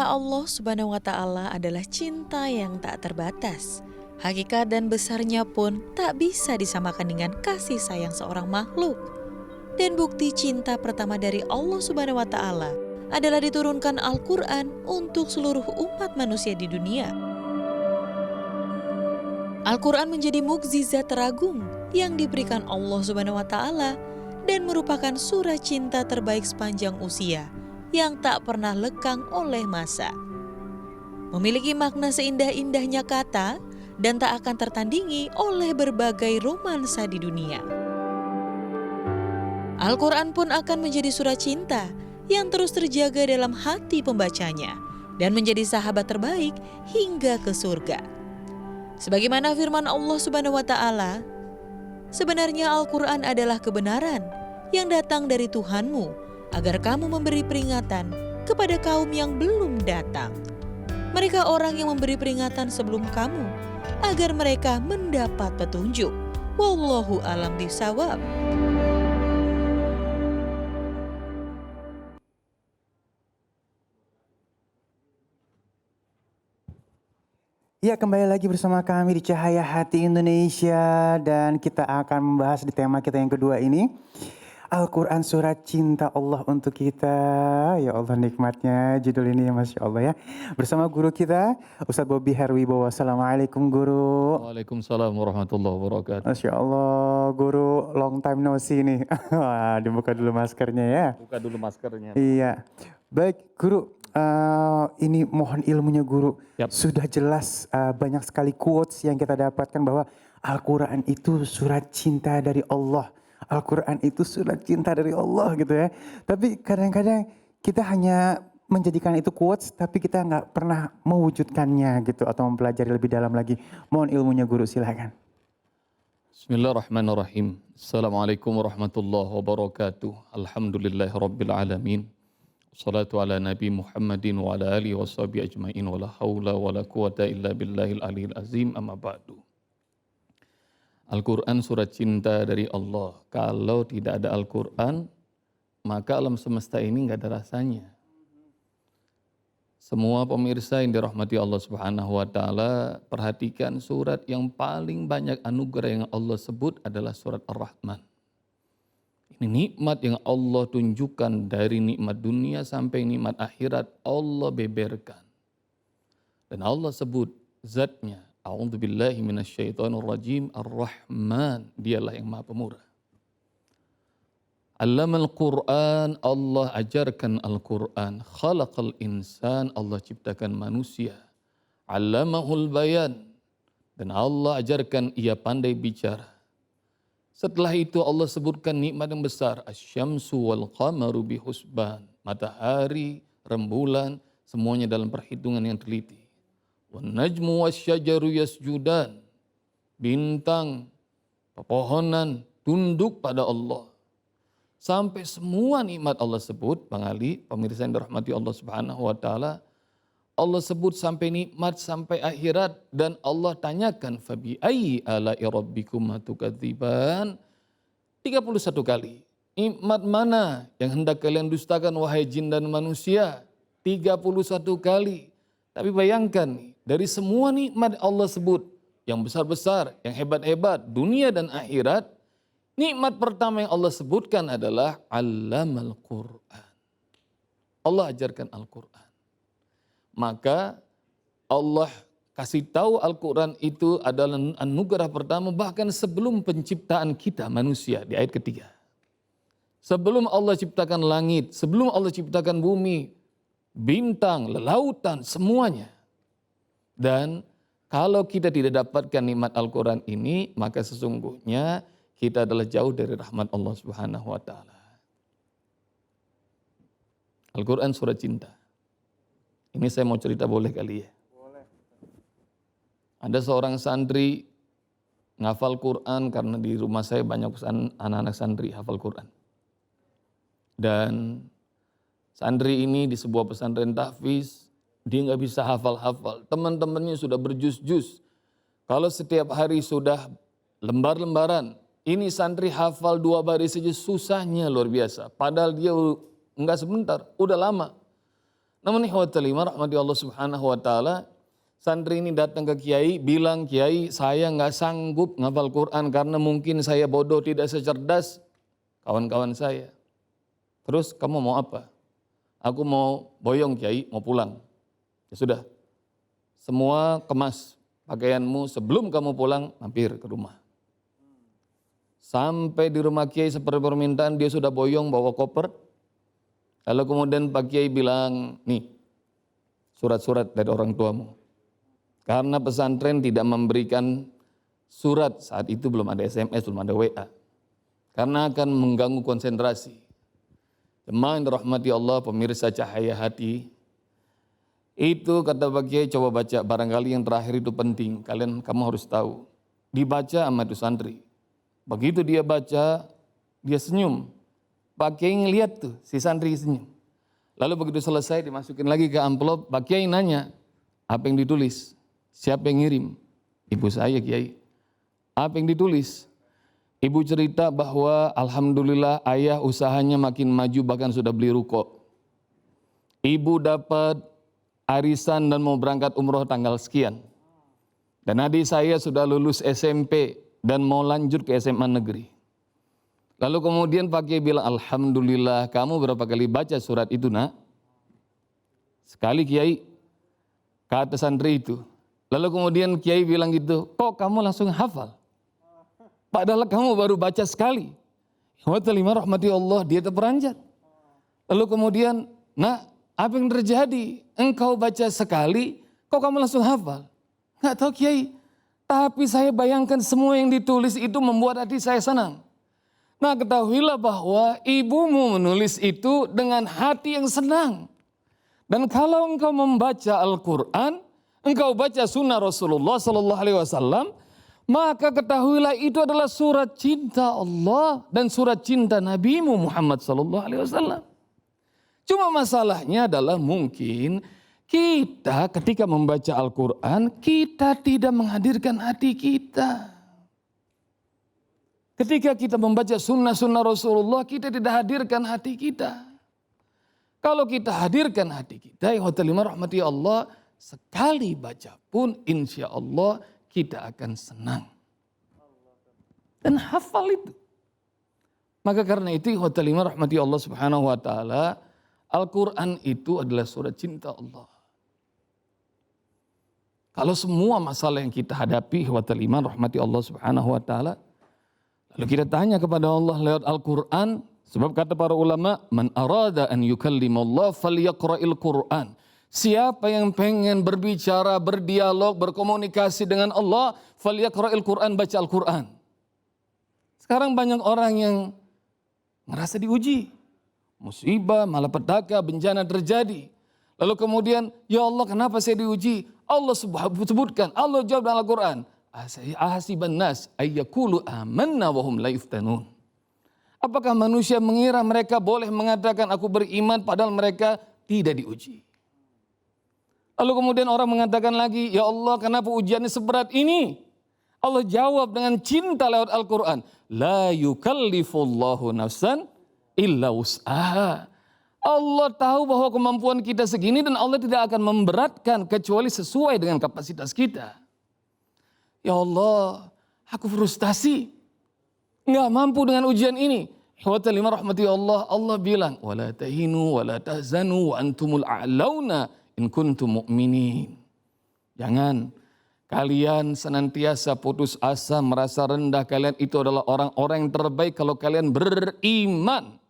Cinta Allah Subhanahu wa Ta'ala adalah cinta yang tak terbatas. Hakikat dan besarnya pun tak bisa disamakan dengan kasih sayang seorang makhluk. Dan bukti cinta pertama dari Allah Subhanahu wa Ta'ala adalah diturunkan Al-Quran untuk seluruh umat manusia di dunia. Al-Quran menjadi mukjizat teragung yang diberikan Allah Subhanahu wa Ta'ala dan merupakan surah cinta terbaik sepanjang usia yang tak pernah lekang oleh masa. Memiliki makna seindah-indahnya kata dan tak akan tertandingi oleh berbagai romansa di dunia. Al-Quran pun akan menjadi surah cinta yang terus terjaga dalam hati pembacanya dan menjadi sahabat terbaik hingga ke surga. Sebagaimana firman Allah Subhanahu wa Ta'ala, sebenarnya Al-Quran adalah kebenaran yang datang dari Tuhanmu, agar kamu memberi peringatan kepada kaum yang belum datang. Mereka orang yang memberi peringatan sebelum kamu, agar mereka mendapat petunjuk. Wallahu a'lam bishawab. Ya, kembali lagi bersama kami di Cahaya Hati Indonesia dan kita akan membahas di tema kita yang kedua ini. Al-Quran surat cinta Allah untuk kita. Ya Allah nikmatnya judul ini ya Masya Allah ya. Bersama guru kita Ustadz Bobby Herwibowo. Assalamualaikum guru. Waalaikumsalam warahmatullahi wabarakatuh. Masya Allah guru long time no see nih. Wah, dibuka dulu maskernya ya. Buka dulu maskernya. Iya. Baik guru. Ini mohon ilmunya guru. Yap. Sudah jelas banyak sekali quotes yang kita dapatkan bahwa Al-Quran itu surat cinta dari Allah. Al-Quran itu surat cinta dari Allah gitu ya. Tapi kadang-kadang kita hanya menjadikan itu quotes tapi kita nggak pernah mewujudkannya gitu atau mempelajari lebih dalam lagi. Mohon ilmunya guru silakan. Bismillahirrahmanirrahim. Assalamualaikum warahmatullahi wabarakatuh. Alhamdulillahirabbil alamin. Wassalatu ala nabi Muhammadin wa ala alihi washabihi ajmain wa la haula wa la quwata illa billahil aliyil azim amma ba'du. Al-Quran surat cinta dari Allah. Kalau tidak ada Al-Quran, maka alam semesta ini nggak ada rasanya. Semua pemirsa yang dirahmati Allah Subhanahu wa Ta'ala, perhatikan surat yang paling banyak anugerah yang Allah sebut adalah surat Ar-Rahman. Ini nikmat yang Allah tunjukkan dari nikmat dunia sampai nikmat akhirat, Allah beberkan. Dan Allah sebut zatnya. A'udzubillahi minasyaitonirrajim. Ar-Rahman, dialah yang Maha Pemurah. Allamal Qur'an, Allah ajarkan Al-Quran. Khalaqal insan, Allah ciptakan manusia. Allamahul bayan, dan Allah ajarkan ia pandai bicara. Setelah itu Allah sebutkan nikmat yang besar. Asy-syamsu wal qamaru bihusban. Matahari, rembulan, semuanya dalam perhitungan yang teliti. Wan najmu wasyajaru yasjudan. Bintang, pepohonan tunduk pada Allah. Sampai semua nikmat Allah sebut, Bang Ali, pemirsa yang dirahmati Allah Subhanahu wa Ta'ala, Allah sebut sampai nikmat sampai akhirat dan Allah tanyakan fabi ayyi ala'i rabbikum tukadziban 31 kali. Nikmat mana yang hendak kalian dustakan wahai jin dan manusia? 31 kali. Tapi bayangkan nih, dari semua nikmat Allah sebut, yang besar-besar, yang hebat-hebat, dunia dan akhirat, nikmat pertama yang Allah sebutkan adalah Allamal Qur'an. Allah ajarkan Al-Quran. Maka Allah kasih tahu Al-Quran itu adalah anugerah pertama bahkan sebelum penciptaan kita manusia di ayat ketiga. Sebelum Allah ciptakan langit, sebelum Allah ciptakan bumi, bintang, lautan, semuanya. Dan kalau kita tidak dapatkan nikmat Al-Quran ini, maka sesungguhnya kita adalah jauh dari rahmat Allah Subhanahu wa Ta'ala. Al-Quran surat cinta. Ini saya mau cerita boleh kali ya? Boleh. Ada seorang santri ngafal Quran karena di rumah saya banyak anak-anak santri hafal Quran. Dan santri ini di sebuah pesantren tahfiz, dia nggak bisa hafal-hafal. Teman-temannya sudah berjus-jus. Kalau setiap hari sudah lembar-lembaran, ini santri hafal 2 baris saja susahnya luar biasa. Padahal dia nggak sebentar, udah lama. Namun ikhwatal iman rahmati Allah subhanahu wa ta'ala, santri ini datang ke kiai, bilang, kiai saya nggak sanggup ngafal Quran karena mungkin saya bodoh, tidak secerdas kawan-kawan saya. Terus kamu mau apa? Aku mau boyong kiai, mau pulang. Ya sudah, semua kemas pakaianmu, sebelum kamu pulang mampir ke rumah. Sampai di rumah kiai seperti permintaan, dia sudah boyong bawa koper. Lalu kemudian Pak Kiai bilang, nih surat-surat dari orang tuamu. Karena pesantren tidak memberikan surat, saat itu belum ada SMS, belum ada WA. Karena akan mengganggu konsentrasi. Jemaah yang dirahmati Allah, pemirsa Cahaya Hati, itu kata Pak Kiai, coba baca, barangkali yang terakhir itu penting, kamu harus tahu. Dibaca sama itu santri. Begitu dia baca, dia senyum. Pak Kiai ngeliat tuh, si santri senyum. Lalu begitu selesai dimasukin lagi ke amplop, Pak Kiai nanya, apa yang ditulis? Siapa yang ngirim? Ibu saya Kiai. Apa yang ditulis? Ibu cerita bahwa alhamdulillah ayah usahanya makin maju, bahkan sudah beli ruko. Ibu dapat arisan dan mau berangkat umroh tanggal sekian. Dan adik saya sudah lulus SMP dan mau lanjut ke SMA negeri. Lalu kemudian Pak Kiai bilang, alhamdulillah, kamu berapa kali baca surat itu nak? Sekali Kiai, kata santri itu. Lalu kemudian Kiai bilang gitu, kok kamu langsung hafal? Padahal kamu baru baca sekali. Wa ta'ala rahmati Allah, dia terperanjat. Lalu kemudian, nak, apa yang terjadi? Engkau baca sekali, kok kamu langsung hafal? Nggak tahu Kiai, tapi saya bayangkan semua yang ditulis itu membuat hati saya senang. Nah ketahuilah bahwa ibumu menulis itu dengan hati yang senang. Dan kalau engkau membaca Al-Quran, engkau baca sunnah Rasulullah SAW, maka ketahuilah itu adalah surat cinta Allah dan surat cinta Nabimu Muhammad SAW. Cuma masalahnya adalah mungkin kita ketika membaca Al-Quran, kita tidak menghadirkan hati kita. Ketika kita membaca sunnah-sunnah Rasulullah, kita tidak hadirkan hati kita. Kalau kita hadirkan hati kita, ya rahmati Allah, sekali baca pun insya Allah kita akan senang. Dan hafal itu. Maka karena itu, ya rahmati Allah subhanahu wa ta'ala, Al-Quran itu adalah surat cinta Allah. Kalau semua masalah yang kita hadapi, ya rahmati Allah subhanahu wa ta'ala, lalu kita tanya kepada Allah lewat Al-Quran, sebab kata para ulama, man arada an yukallimallah falyaqra'il Quran. Siapa yang pengen berbicara, berdialog, berkomunikasi dengan Allah, falyaqra'il Quran, baca Al-Quran. Sekarang banyak orang yang merasa diuji. Musibah, malapetaka, bencana terjadi. Lalu kemudian, ya Allah kenapa saya diuji? Allah sebutkan, Allah jawab dalam Al-Quran. Ahasiban nas ayyakulu amanna wa hum la yuftanun. Apakah manusia mengira mereka boleh mengatakan aku beriman padahal mereka tidak diuji? Lalu kemudian orang mengatakan lagi, ya Allah kenapa ujiannya seberat ini? Allah jawab dengan cinta lewat Al-Quran. La yukallifullahu nafsan illa wus'aha. Allah tahu bahwa kemampuan kita segini dan Allah tidak akan memberatkan kecuali sesuai dengan kapasitas kita. Ya Allah, aku frustasi. Enggak mampu dengan ujian ini. Wa ta'ala rahmati Allah, Allah bilang, "Wala tahinu wala tahzanu wa antumul a'launa in kuntum mu'minin." Jangan kalian senantiasa putus asa, merasa rendah. Kalian itu adalah orang-orang yang terbaik kalau kalian beriman.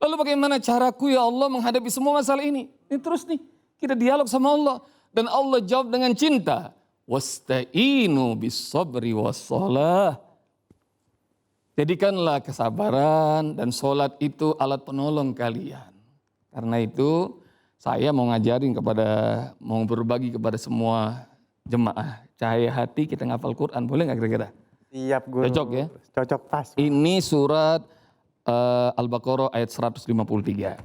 Lalu bagaimana caraku ya Allah menghadapi semua masalah ini? Ini terus nih, kita dialog sama Allah. Dan Allah jawab dengan cinta. Wasta'inu bis-sabri was-salah. Jadikanlah kesabaran dan sholat itu alat penolong kalian. Karena itu saya mau berbagi kepada semua jemaah Cahaya Hati, kita ngafal Quran, boleh nggak kira-kira? Siap Guru. Cocok ya? Cocok pas. Ini surat Al-Baqarah ayat 153.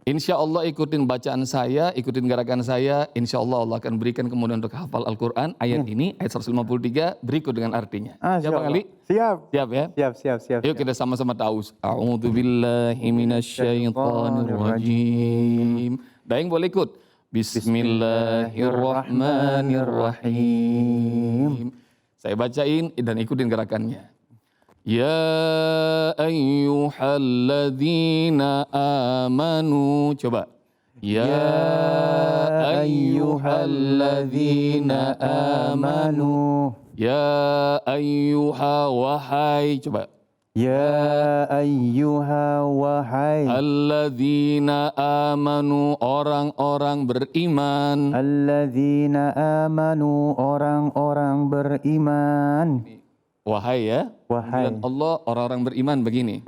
Insya Allah ikutin bacaan saya, ikutin gerakan saya, insya Allah Allah akan berikan kemudahan untuk hafal Al-Quran. Ayat ini, ayat 153, berikut dengan artinya. Siap Bang Ali? Siap. Siap ya? Siap. Yuk kita sama-sama tahu. A'udzu billahi minasyaitonir rajim. Daeng boleh ikut. Bismillahirrahmanirrahim. Saya bacain dan ikutin gerakannya. Ya ayyuhalladzina amanu. Coba. Ya ayyuhalladzina amanu. Ya ayyuha wahai. Coba. Ya ayyuha wahai Alladzina amanu orang-orang beriman. alladzina amanu orang-orang beriman. Wahai ya. Wahai. Panggilan Allah orang-orang beriman begini.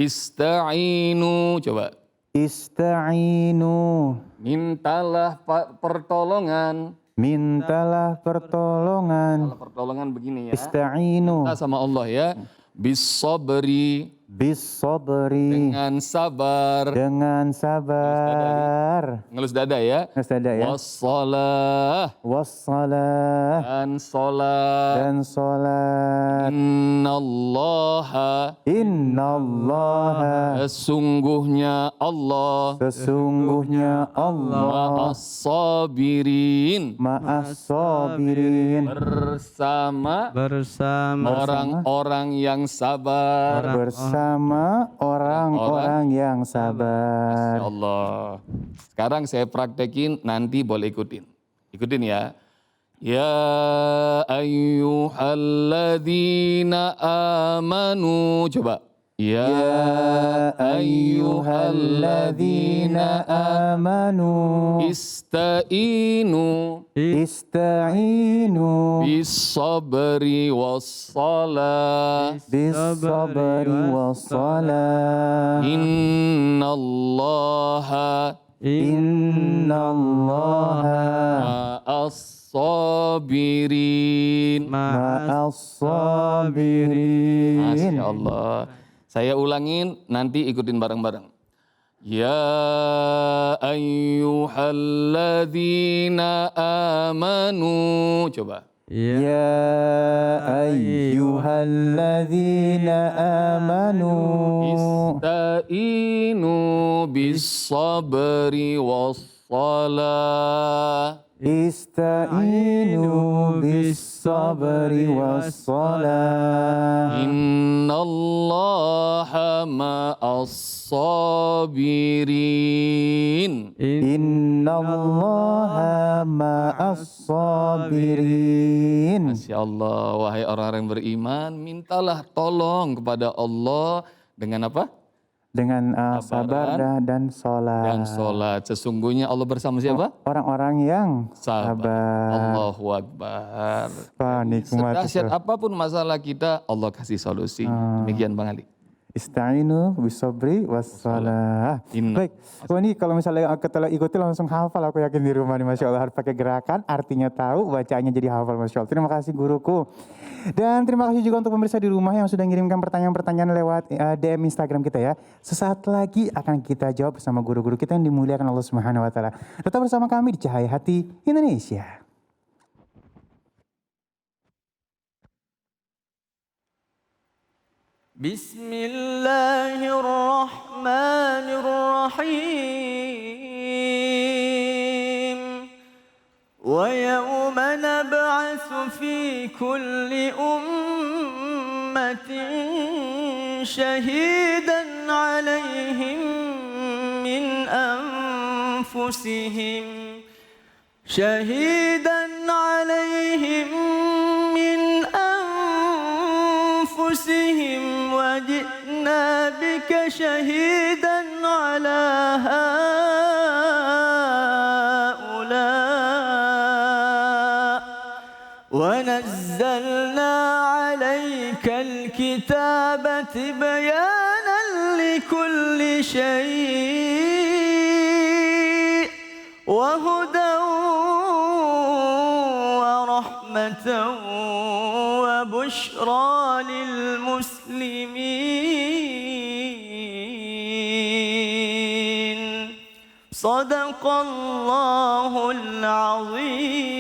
Ista'inu. Coba. Ista'inu. Mintalah pertolongan. Mintalah pertolongan. Mintalah pertolongan begini ya. Ista'inu. Minta sama Allah ya. Bisabri. Bis-sabri. Dengan sabar. Dengan sabar. Ngelus dada ya. Ngelus dada ya. Wassalah. Wassalah. Dan sholat. Dan sholat. Innallaha. Innallaha. Sesungguhnya Allah. Sesungguhnya Allah. Ma'as-sabirin. Ma'as-sabirin. Bersama bersama orang-orang yang sabar. Bersama orang-orang yang sabar. Masya Allah. Sekarang saya praktekin, nanti boleh ikutin. Ikutin ya. Ya ayyuhalladzina amanu. Coba. Ya ayyuhalladzina amanu. Ista'inu. Ista'inu. Bis-sabri was-salah. Bis-sabri was-salah. Innallaha. Innallaha. Ma'as-sabirin. Ma'as-sabirin. Masya Allah. Saya ulangin, nanti ikutin bareng-bareng. Ya ayyuhalladzina amanu. Coba. Ya ayyuhalladzina amanu. Ista'inu bis-sabri was-salah. Ista'inu bis-sabri was-salah. Innallaha ma'as-sabirin. Innallaha ma'as-sabirin. Masya Allah, wahai orang-orang beriman, mintalah tolong kepada Allah dengan apa? Dengan sabar dan sholat. Dan sholat. Sesungguhnya Allah bersama siapa? Orang-orang yang Sabar. sabar. Allahu Akbar. Wah, nikmat Sedahsyat itu. apapun masalah kita, Allah kasih solusi. Demikian Bang Ali. Ista'inu bis-sabri was-salah. Inna. Baik, wah ini kalau misalnya kita ikuti langsung hafal, aku yakin di rumah nih, Masya Allah. Harus pakai gerakan, artinya tahu, bacaannya jadi hafal, Masya Allah. Terima kasih guruku. Dan terima kasih juga untuk pemirsa di rumah yang sudah mengirimkan pertanyaan-pertanyaan lewat DM Instagram kita ya. Sesaat lagi akan kita jawab bersama guru-guru kita yang dimuliakan Allah Subhanahu wa taala. Tetap bersama kami di Cahaya Hati Indonesia. Bismillahirrahmanirrahim. ويوم نبعث في كل أمة شهيدا عليهم من أنفسهم وجئنا بك شهيدا على هؤلاء ونزلنا عليك الكتاب بيانا لكل شيء وهدى ورحمة وبشرى للمسلمين صدق الله العظيم.